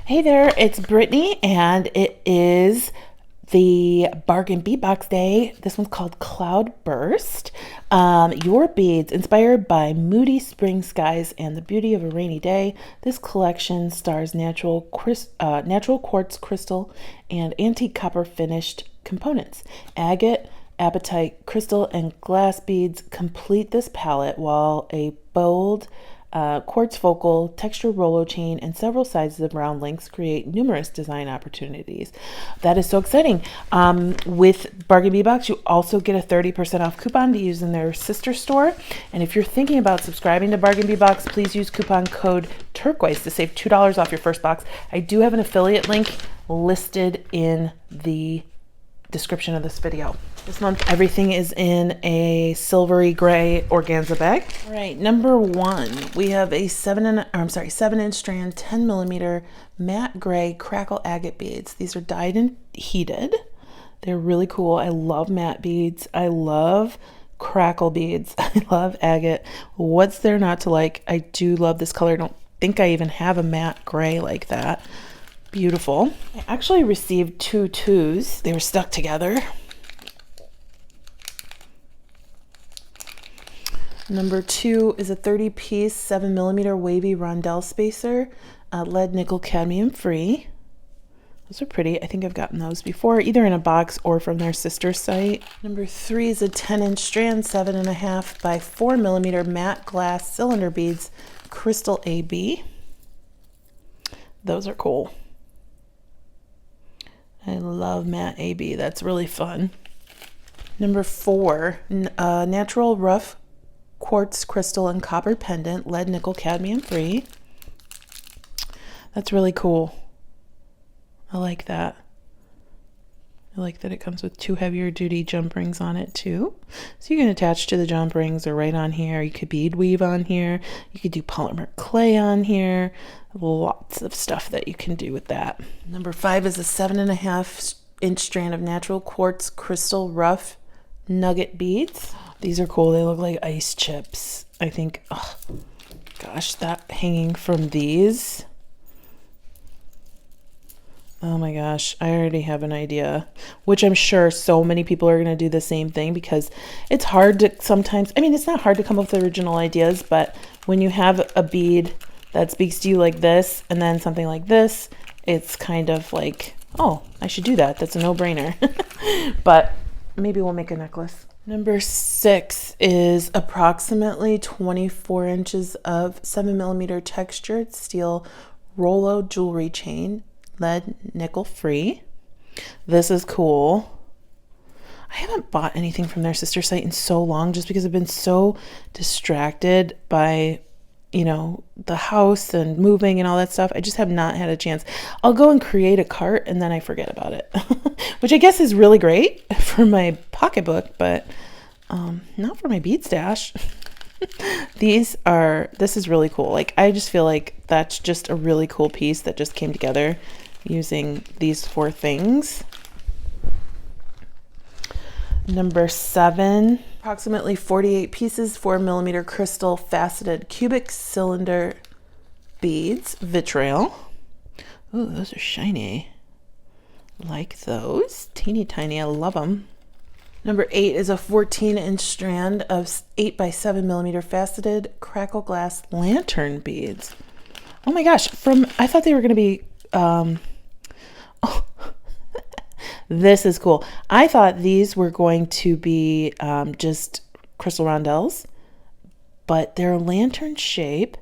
Hey there, it's Brittany, and it is the Bargain Bead Box Day. This one's called Cloudburst. Your beads, inspired by moody spring skies and the beauty of a rainy day. This collection stars natural quartz crystal and antique copper finished components. Agate, apatite, crystal, and glass beads complete this palette, while a bold quartz focal, texture Rolo chain, and several sizes of round links create numerous design opportunities. That is so exciting. With Bargain Bead Box, you also get a 30% off coupon to use in their sister store. And if you're thinking about subscribing to Bargain Bead Box, please use coupon code Turquoise to save $2 off your first box. I do have an affiliate link listed in the description of this video. This month, everything is in a silvery gray organza bag. All right, number one, we have a 7-inch strand, 10 millimeter matte gray crackle agate beads. These are dyed and heated. They're really cool. I love matte beads. I love crackle beads. I love agate. What's there not to like? I do love this color. I don't think I even have a matte gray like that. Beautiful. I actually received two twos. They were stuck together. Number two is a 30-piece 7 millimeter wavy rondelle spacer, lead, nickel, cadmium free. Those are pretty. I think I've gotten those before, either in a box or from their sister site. Number three is a 10-inch strand, 7.5 by 4 millimeter matte glass cylinder beads, crystal AB. Those are cool. I love matte AB. That's really fun. Number four, natural rough quartz crystal and copper pendant, lead, nickel, cadmium free. That's really cool. I like that. I like that it comes with two heavier duty jump rings on it too. So you can attach to the jump rings or right on here. You could bead weave on here. You could do polymer clay on here. Lots of stuff that you can do with that. Number five is a 7.5-inch strand of natural quartz crystal rough nugget beads. These are cool. They look like ice chips. I think, oh gosh, that hanging from these. Oh my gosh, I already have an idea, which I'm sure so many people are going to do the same thing, because it's hard to sometimes, I mean, it's not hard to come up with original ideas, but when you have a bead that speaks to you like this and then something like this, it's kind of like, oh, I should do that. That's a no-brainer. But maybe we'll make a necklace. Number six is approximately 24 inches of 7 millimeter textured steel Rolo jewelry chain, lead, nickel free. This is cool. I haven't bought anything from their sister site in so long, just because I've been so distracted by, you know, the house and moving and all that stuff. I just have not had a chance. I'll go and create a cart and then I forget about it, which I guess is really great for my pocketbook, but not for my bead stash. This is really cool. Like, I just feel like that's just a really cool piece that just came together using these four things. Number seven, approximately 48 pieces, 4 millimeter crystal faceted cubic cylinder beads, vitriol. Ooh, those are shiny. Like those. Teeny tiny. I love them. Number eight is a 14-inch strand of 8 by 7 millimeter faceted crackle glass lantern beads. Oh my gosh. I thought they were going to be, this is cool. I thought these were going to be just crystal rondelles, but they're lantern shape,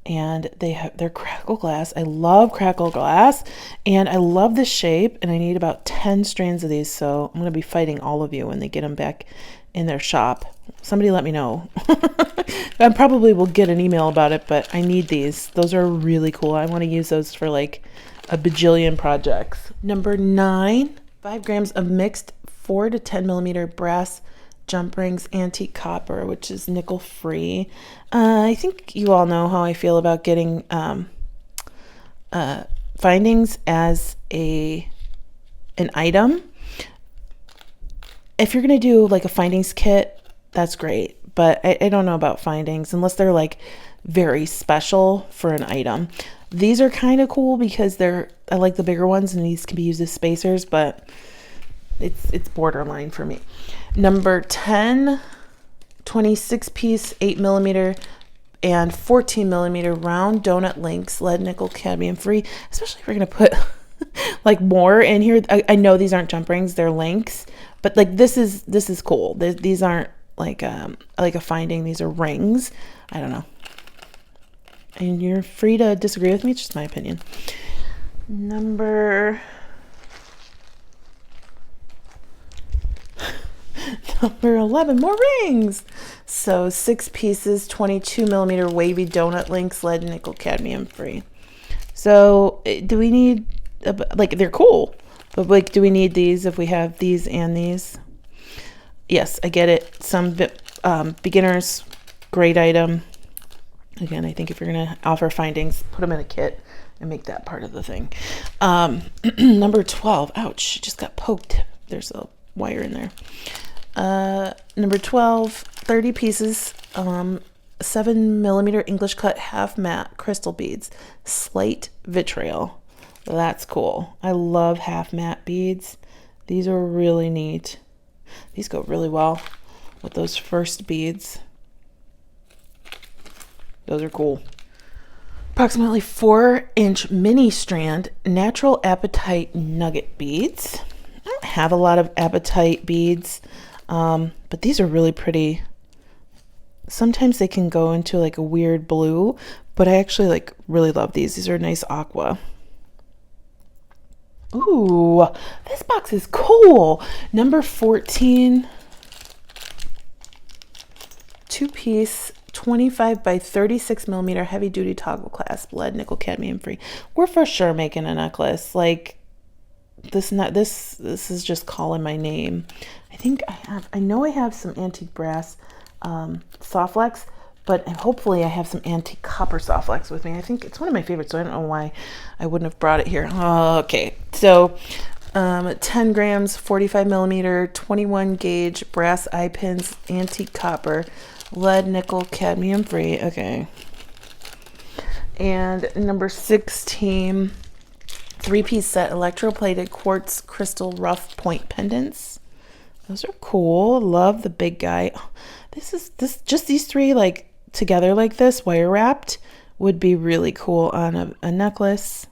and they're crackle glass. I love crackle glass, and I love the shape, and I need about 10 strands of these, so I'm going to be fighting all of you when they get them back in their shop. Somebody let me know. I probably will get an email about it, but I need these. Those are really cool. I want to use those for like a bajillion projects. Number nine, 5 grams of mixed 4 to 10 millimeter brass jump rings, antique copper, which is nickel free. I think you all know how I feel about getting findings as an item. If you're going to do like a findings kit, that's great. But I don't know about findings unless they're like very special for an item. These are kind of cool because I like the bigger ones and these can be used as spacers, but it's borderline for me. Number 10, 26 piece 8mm and 14mm round donut links, lead, nickel, cadmium free. Especially if we're gonna put like more in here. I know these aren't jump rings, they're links, but like this is cool. These aren't like a finding. These are rings. I don't know. And you're free to disagree with me. It's just my opinion. Number 11, more rings. So 6 pieces, 22mm wavy donut links, lead, nickel, cadmium free. So do we need, like, they're cool, but like, do we need these if we have these and these? Yes, I get it. Some beginners, great item. Again, I think if you're going to offer findings, put them in a kit and make that part of the thing. Number 12. Ouch, she just got poked. There's a wire in there. Number 12, 30 pieces, 7mm English cut half matte crystal beads, slate vitriol. That's cool. I love half matte beads. These are really neat. These go really well with those first beads. Those are cool. Approximately 4-inch mini strand natural apatite nugget beads. I don't have a lot of apatite beads, but these are really pretty. Sometimes they can go into like a weird blue, but I actually like really love these. These are nice aqua. Ooh, this box is cool. Number 14, 2-piece 25 by 36mm heavy duty toggle clasp, lead, nickel, cadmium free. We're for sure making a necklace. Like this is just calling my name. I know I have some antique brass soft flex, but hopefully I have some antique copper soft flex with me. I think it's one of my favorites, so I don't know why I wouldn't have brought it here. Okay, so 10 grams, 45mm, 21 gauge brass eye pins, antique copper, lead, nickel, cadmium free. Okay. And number 16, 3-piece set electroplated quartz crystal rough point pendants. Those are cool. Love the big guy. Just these three like together like this, wire wrapped, would be really cool on a necklace,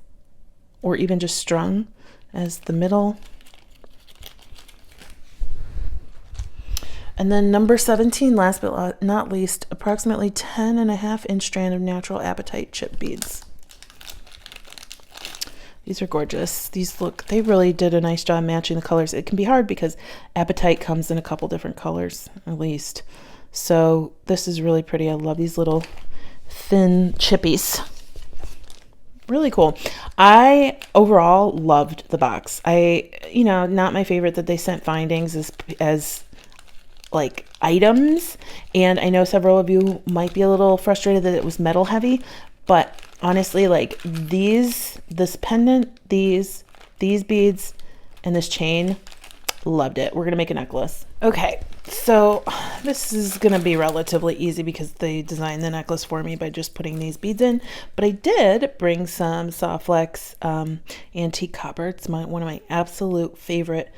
or even just strung as the middle. And then number 17, last but not least, approximately 10.5-inch strand of natural apatite chip beads. These are gorgeous. They really did a nice job matching the colors. It can be hard because apatite comes in a couple different colors, at least. So this is really pretty. I love these little thin chippies. Really cool. I overall loved the box. Not my favorite that they sent findings as like items, and I know several of you might be a little frustrated that it was metal heavy, but honestly, like this pendant, these beads, and this chain, loved it. We're gonna make a necklace. Okay, so this is gonna be relatively easy because they designed the necklace for me by just putting these beads in, but I did bring some soft flex antique copper. It's one of my absolute favorite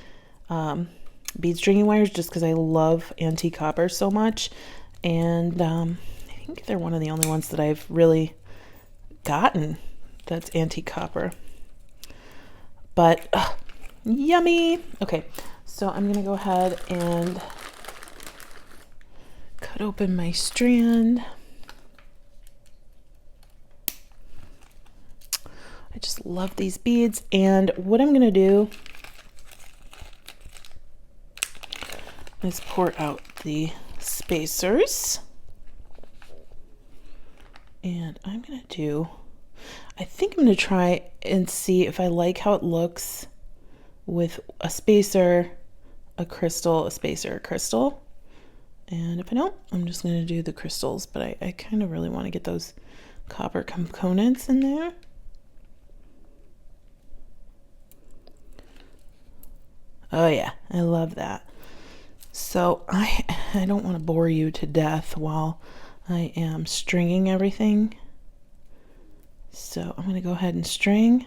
bead stringing wires, just because I love antique copper so much, and I think they're one of the only ones that I've really gotten that's antique copper. But yummy. Okay, so I'm gonna go ahead and cut open my strand. I just love these beads, and what I'm gonna do is pour out the spacers, and I think I'm gonna try and see if I like how it looks with a spacer, a crystal, a spacer, a crystal, and if I don't, I'm just gonna do the crystals, but I kind of really want to get those copper components in there. Oh yeah, I love that. So I don't want to bore you to death while I am stringing everything. So I'm going to go ahead and string,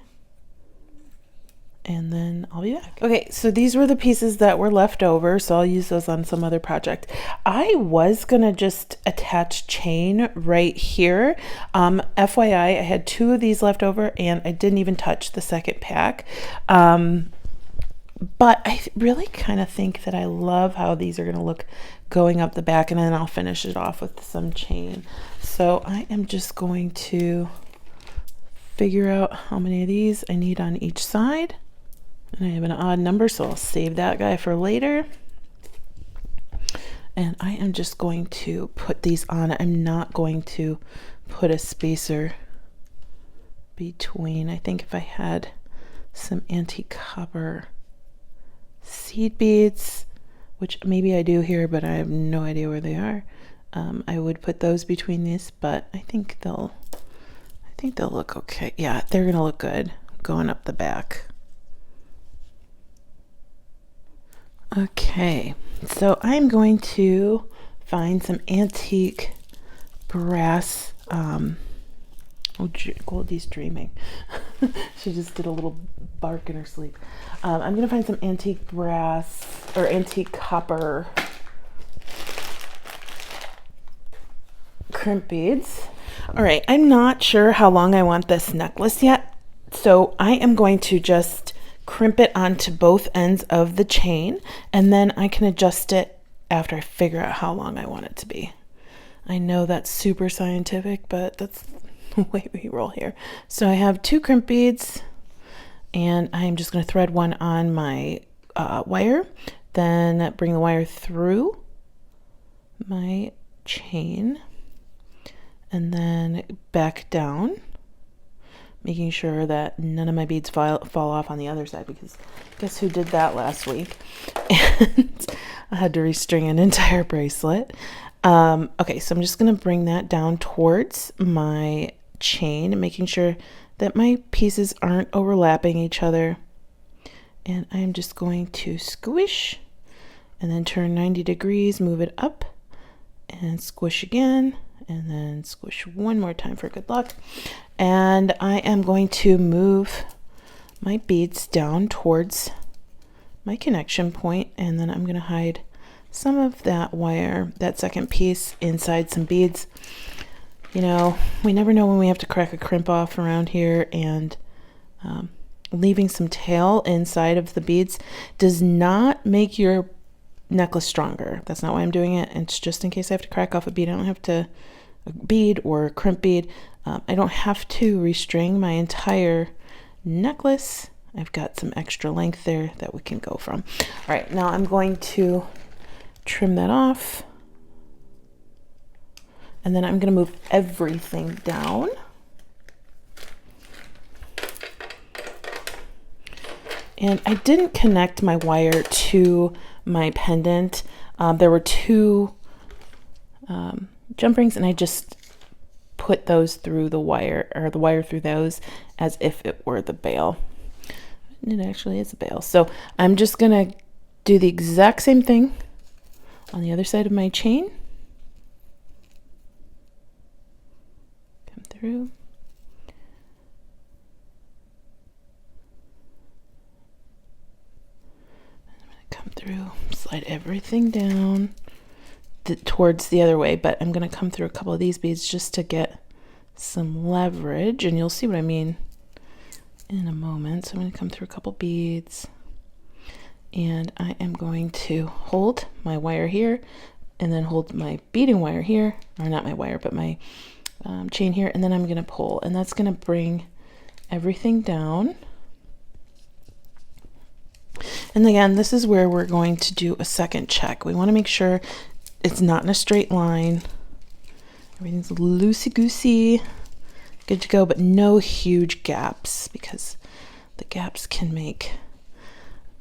and then I'll be back. Okay, so these were the pieces that were left over, so I'll use those on some other project. I was gonna just attach chain right here. FYI, I had 2 of these left over and I didn't even touch the second pack. But I really kind of think that I love how these are gonna look going up the back, and then I'll finish it off with some chain. So I am just going to figure out how many of these I need on each side. And I have an odd number, so I'll save that guy for later. And I am just going to put these on. I'm not going to put a spacer between. I think if I had some antique copper seed beads, which maybe I do here, but I have no idea where they are, I would put those between these, but I think they'll look okay. Yeah, they're gonna look good going up the back. Okay, so I'm going to find some antique brass. Goldie's dreaming. She just did a little bark in her sleep. I'm going to find some antique brass or antique copper crimp beads. All right, I'm not sure how long I want this necklace yet, so I am going to just crimp it onto both ends of the chain, and then I can adjust it after I figure out how long I want it to be. I know that's super scientific, but that's the way we roll here. So I have 2 crimp beads, and I'm just going to thread one on my wire, then bring the wire through my chain, and then back down, making sure that none of my beads fall off on the other side, because guess who did that last week? And I had to restring an entire bracelet. Okay, so I'm just going to bring that down towards my chain, making sure that my pieces aren't overlapping each other. And I'm just going to squish and then turn 90 degrees, move it up and squish again, and then squish one more time for good luck. And I am going to move my beads down towards my connection point, and then I'm going to hide some of that wire, that second piece, inside some beads. You know, we never know when we have to crack a crimp off around here, and leaving some tail inside of the beads does not make your necklace stronger. That's not why I'm doing it. It's just in case I have to crack off a bead. I don't have to, a bead or a crimp bead. I don't have to restring my entire necklace. I've got some extra length there that we can go from. All right, now I'm going to trim that off, and then I'm going to move everything down. And I didn't connect my wire to my pendant. There were 2 jump rings, and I just put those through the wire, or the wire through those, as if it were the bail. It actually is a bail. So I'm just gonna do the exact same thing on the other side of my chain. Come through. I'm gonna come through, slide everything down towards the other way, but I'm going to come through a couple of these beads just to get some leverage, and you'll see what I mean in a moment. So I'm going to come through a couple beads, and I am going to hold my wire here, and then hold my beading wire here, or not my wire, but my chain here, and then I'm going to pull, and that's going to bring everything down. And again, this is where we're going to do a second check. We want to make sure it's not in a straight line. Everything's loosey-goosey, good to go, but no huge gaps, because the gaps can make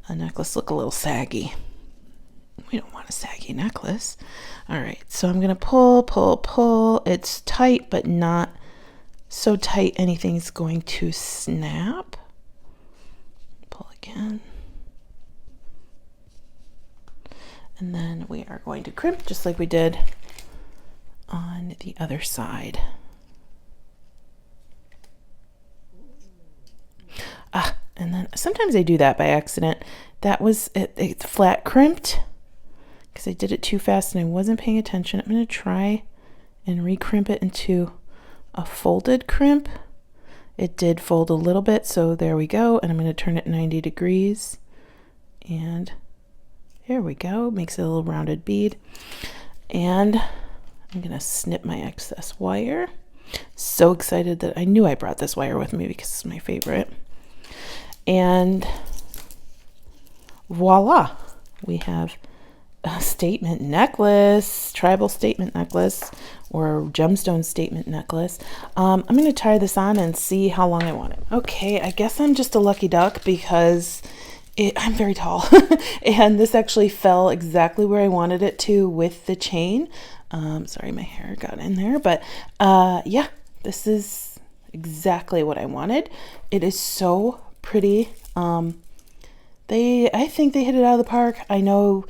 a necklace look a little saggy. We don't want a saggy necklace. All right, so I'm going to pull, pull, pull. It's tight, but not so tight anything's going to snap. Pull again. And then we are going to crimp just like we did on the other side. sometimes I do that by accident. That was, it's flat crimped because I did it too fast and I wasn't paying attention. I'm going to try and recrimp it into a folded crimp. It did fold a little bit, so there we go. And I'm going to turn it 90 degrees. And there we go. Makes it a little rounded bead. And I'm going to snip my excess wire. So excited that I knew I brought this wire with me because it's my favorite. And voila, we have a statement necklace, tribal statement necklace, or gemstone statement necklace. I'm going to tie this on and see how long I want it. Okay, I guess I'm just a lucky duck because I'm very tall and this actually fell exactly where I wanted it to with the chain. Sorry, my hair got in there, but yeah, this is exactly what I wanted. It is so pretty. I think they hit it out of the park. I know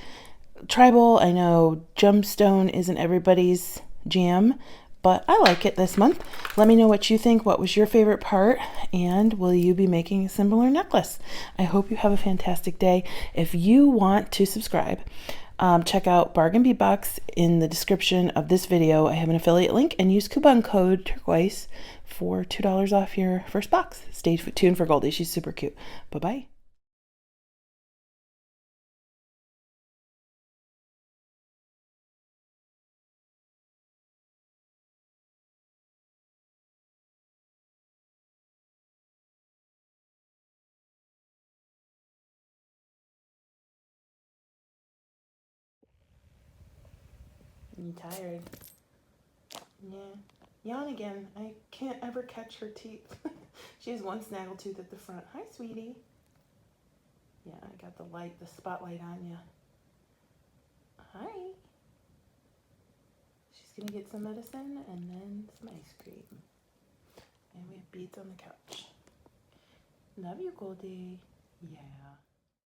tribal, I know gemstone isn't everybody's jam, but I like it this month. Let me know what you think. What was your favorite part? And will you be making a similar necklace? I hope you have a fantastic day. If you want to subscribe, check out Bargain Bead Box in the description of this video. I have an affiliate link and use coupon code Turquoise for $2 off your first box. Stay tuned for Goldie. She's super cute. Bye-bye. You tired? Yeah. Yawn again. I can't ever catch her teeth. She has one snaggle tooth at the front. Hi, sweetie. Yeah, I got the spotlight on you. Hi. She's gonna get some medicine and then some ice cream. And we have beads on the couch. Love you, Goldie. Yeah.